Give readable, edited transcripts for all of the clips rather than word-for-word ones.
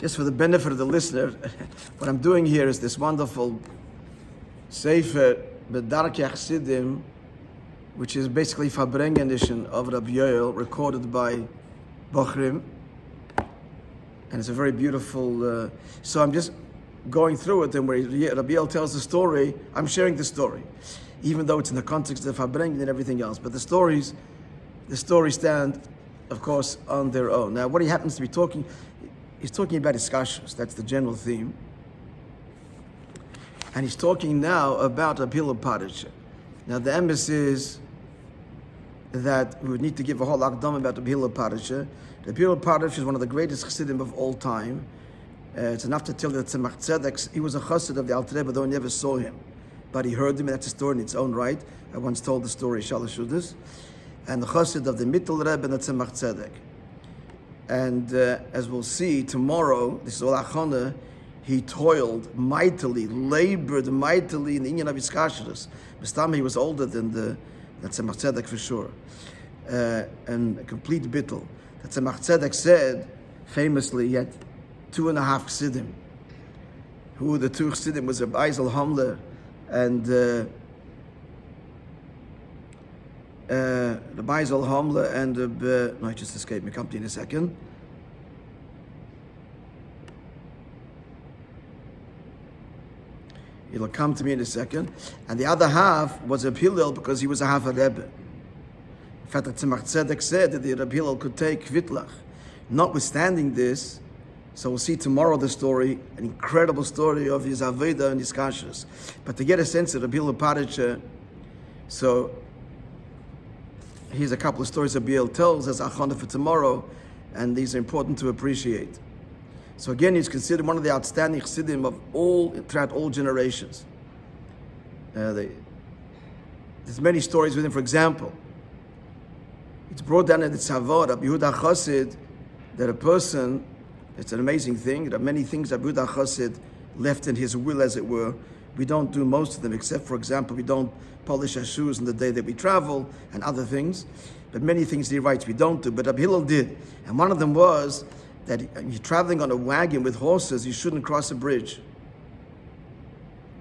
Just for the benefit of the listener, what I'm doing here is this wonderful Sefer B'Darkei Chassidim, which is basically Farbrengen edition of Rabbi Hillel, recorded by Bochrim, and it's a very beautiful. So I'm just going through it, and where Rabbi Hillel tells the story, I'm sharing the story, even though it's in the context of Farbrengen and everything else. But the stories stand, of course, on their own. Now, what he happens to be talking, he's talking about Iskashus. That's the general theme. And he's talking now about Rabbi Hillel Paritcher. Now, the emphasis is that we would need to give a whole akdam about Rabbi Hillel Paritcher. Rabbi Hillel Paritcher is one of the greatest Chassidim of all time. It's enough to tell you that Tzemach Tzedek, he was a Chassid of the Alter Rebbe, though he never saw him. But he heard him, and that's a story in its own right. I once told the story, Shalosh Shudas. And the Chassid of the Mittel Rebbe and the Tzemach Tzedek. And as we'll see tomorrow, this is all Achana, he toiled mightily, labored mightily in the Inyan of Iskashus. Mistama, he was older than the Tzemach Tzedek for sure. And a complete bittul. The Tzemach Tzedek said, famously, he had 2.5 Chassidim. Who the 2 Chassidim was Rabbi Hamler and Rabbi Hamler and no, it just escaped me. Come to you in a second. It'll come to me in a second. And the other half was Rabbi Hillel because he was a half a Rebbe. In fact, the Tzemach Tzedek said that the Rabbi Hillel could take Vitlach. Notwithstanding this, so we'll see tomorrow the story, an incredible story of his Aveda and his Kashas. But to get a sense of Rabbi Hillel Paritcher, so here's a couple of stories Rabbi Hillel tells as Achana for tomorrow, and these are important to appreciate. So again, he's considered one of the outstanding Chassidim of throughout all generations. There's many stories with him. For example, it's brought down in the Tzavot, Rabbi Yehuda Chassid, that a person, it's an amazing thing, there are many things Rabbi Yehuda Chassid left in his will, as it were. We don't do most of them, except, for example, we don't polish our shoes on the day that we travel and other things. But many things he writes we don't do, but Rabbi Hillel did. And one of them was that you're traveling on a wagon with horses, you shouldn't cross a bridge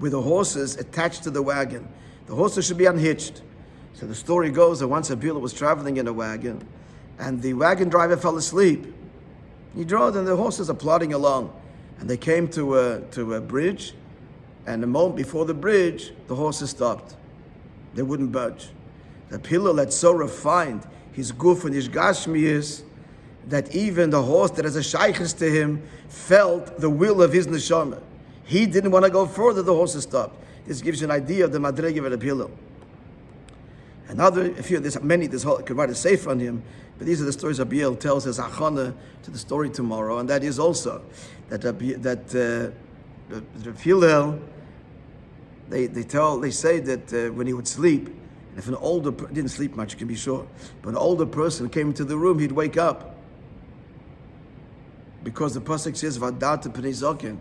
with the horses attached to the wagon. The horses should be unhitched. So the story goes that once Rabbi Hillel was traveling in a wagon, and the wagon driver fell asleep. He drove, and the horses are plodding along, and they came to a bridge, and a moment before the bridge, the horses stopped. They wouldn't budge. Rabbi Hillel had so refined his guf and his gashmius that even the horse that has a shaykhis to him felt the will of his neshama. He didn't want to go further, the horses stopped. This gives you an idea of the madrege of Rabbi Hillel. There's whole, I could write a sefer on him, but these are the stories Rabbi Hillel tells as achana to the story tomorrow, and that is also that Rabbi Hillel, they say that when he would sleep, and if an older didn't sleep much, you can be sure, but an older person came into the room, he'd wake up. Because the pasuk says, "Vadat pnei zoken,"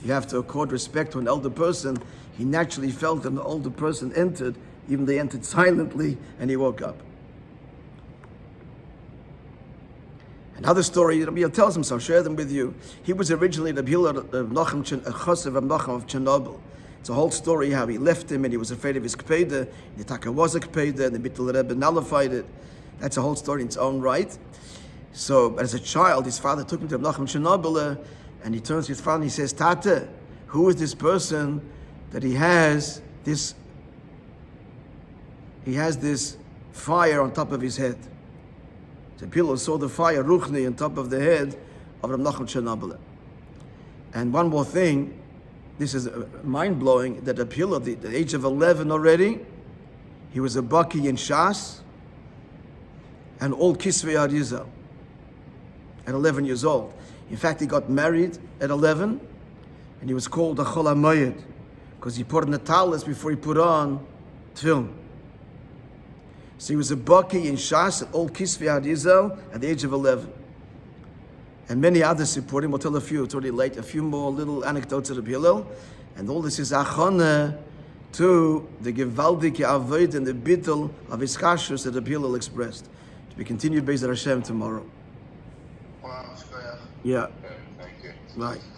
you have to accord respect to an elder person. He naturally felt that an older person entered, even they entered silently, and he woke up. Another story, Rabbi Hillel tells him, so I'll share them with you. He was originally Rabbi Hillel, a chassid of Nachum of Chernobyl. It's a whole story how he left him and he was afraid of his kpeda. The Taka was a kpeda, and the Mittel Rebbe nullified it. That's a whole story in its own right. So, as a child, his father took him to Nachum Chernobyl, and he turns to his father and he says, "Tate, who is this person that he has this fire on top of his head?" The pillow saw the fire, Ruchni, on top of the head of Rav Nachum Chernobyl. And one more thing, this is mind-blowing, that the pillow, at the age of 11 already, he was a Baki in Shas, and all Kisvei Arizal, at 11 years old. In fact, he got married at 11, and he was called a Chol HaMoyed, because he put on the talis before he put on tefillin. So he was a Baki in Shas, at Old Kisvei Arizal, at the age of 11. And many others support him. We'll tell a few, it's already late, a few more little anecdotes of Rabbi Hillel. And all this is achana to the Gewaldike Avoid and the Bittel of his Kashus that Rabbi Hillel expressed. To be continued based on Hashem tomorrow. Wow, Yeah. thank you. Right.